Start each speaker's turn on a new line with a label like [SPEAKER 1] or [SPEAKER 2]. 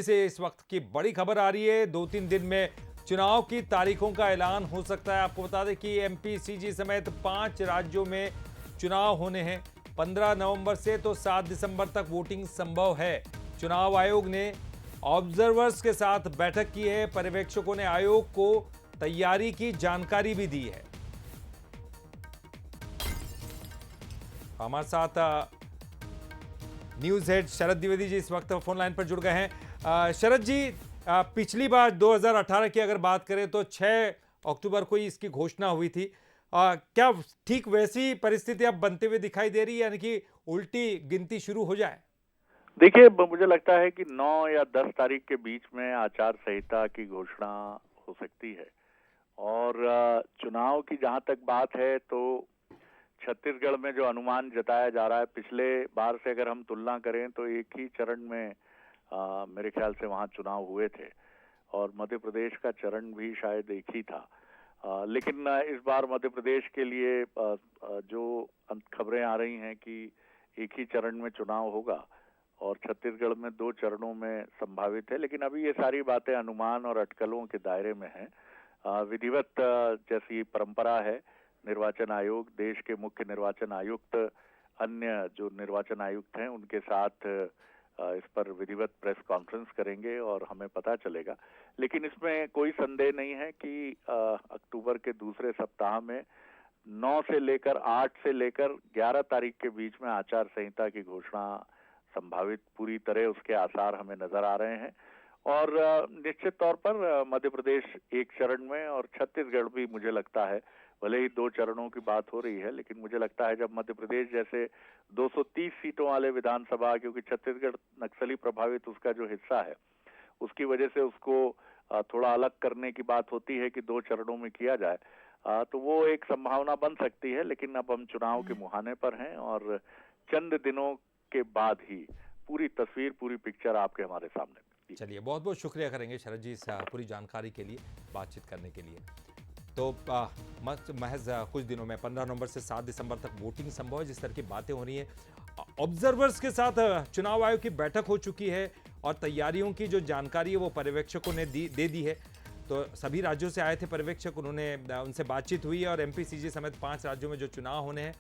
[SPEAKER 1] से इस वक्त की बड़ी खबर आ रही है। 2-3 दिन में चुनाव की तारीखों का ऐलान हो सकता है। आपको बता दें कि एमपी, सीजी समेत 5 राज्यों में चुनाव होने हैं। 15 नवंबर से तो 7 दिसंबर तक वोटिंग संभव है। चुनाव आयोग ने ऑब्जर्वर्स के साथ बैठक की है। पर्यवेक्षकों ने आयोग को तैयारी की जानकारी भी दी है। हमारे साथ न्यूज हेड शरद द्विवेदी जी इस वक्त फोन लाइन पर जुड़ गए हैं। शरद जी, पिछली बार 2018 की अगर बात करें तो 6 अक्टूबर को ही इसकी घोषणा हुई थी। क्या ठीक वैसी परिस्थिति अब बनते हुए दिखाई दे रही है, यानी कि उल्टी गिनती शुरू हो जाए?
[SPEAKER 2] देखिए, मुझे लगता है कि 9 या 10 तारीख के बीच में आचार संहिता की घोषणा हो सकती है। और चुनाव की जहां तक बात है तो छत्तीसगढ़ में जो अनुमान जताया जा रहा है, पिछले बार से अगर हम तुलना करें तो एक ही चरण में मेरे ख्याल से वहां चुनाव हुए थे और मध्य प्रदेश का चरण भी शायद एक ही था। लेकिन इस बार मध्य प्रदेश के लिए जो खबरें आ रही हैं कि एक ही चरण में चुनाव होगा और छत्तीसगढ़ में 2 चरणों में संभावित है। लेकिन अभी ये सारी बातें अनुमान और अटकलों के दायरे में हैं। विधिवत जैसी परंपरा है, निर्वाचन आयोग, देश के मुख्य निर्वाचन आयुक्त, अन्य जो निर्वाचन आयुक्त हैं उनके साथ इस पर विधिवत प्रेस कॉन्फ्रेंस करेंगे और हमें पता चलेगा। लेकिन इसमें कोई संदेह नहीं है कि अक्टूबर के दूसरे सप्ताह में 9 से लेकर 8 से लेकर 11 तारीख के बीच में आचार संहिता की घोषणा संभावित पूरी तरह उसके आसार हमें नजर आ रहे हैं। और निश्चित तौर पर मध्य प्रदेश एक चरण में और छत्तीसगढ़ भी, मुझे लगता है, भले ही 2 चरणों की बात हो रही है, लेकिन मुझे लगता है जब मध्य प्रदेश जैसे 230 सीटों वाले विधानसभा, क्योंकि छत्तीसगढ़ नक्सली प्रभावित उसका जो हिस्सा है, उसकी वजह से उसको थोड़ा अलग करने की बात होती है कि 2 चरणों में किया जाए, तो वो एक संभावना बन सकती है। लेकिन अब हम चुनाव के मुहाने पर हैं और चंद दिनों के बाद ही पूरी तस्वीर, पूरी पिक्चर आपके हमारे सामने।
[SPEAKER 1] चलिए, बहुत बहुत शुक्रिया करेंगे शरद जी इस पूरी जानकारी के लिए, बातचीत करने के लिए। तो महज कुछ दिनों में 15 नवंबर से 7 दिसंबर तक वोटिंग संभव है। जिस तरह की बातें हो रही हैं, ऑब्जर्वर्स के साथ चुनाव आयोग की बैठक हो चुकी है और तैयारियों की जो जानकारी है वो पर्यवेक्षकों ने दे दी है। तो सभी राज्यों से आए थे पर्यवेक्षक, उनसे बातचीत हुई है और एमपी, सीजी समेत 5 राज्यों में जो चुनाव होने हैं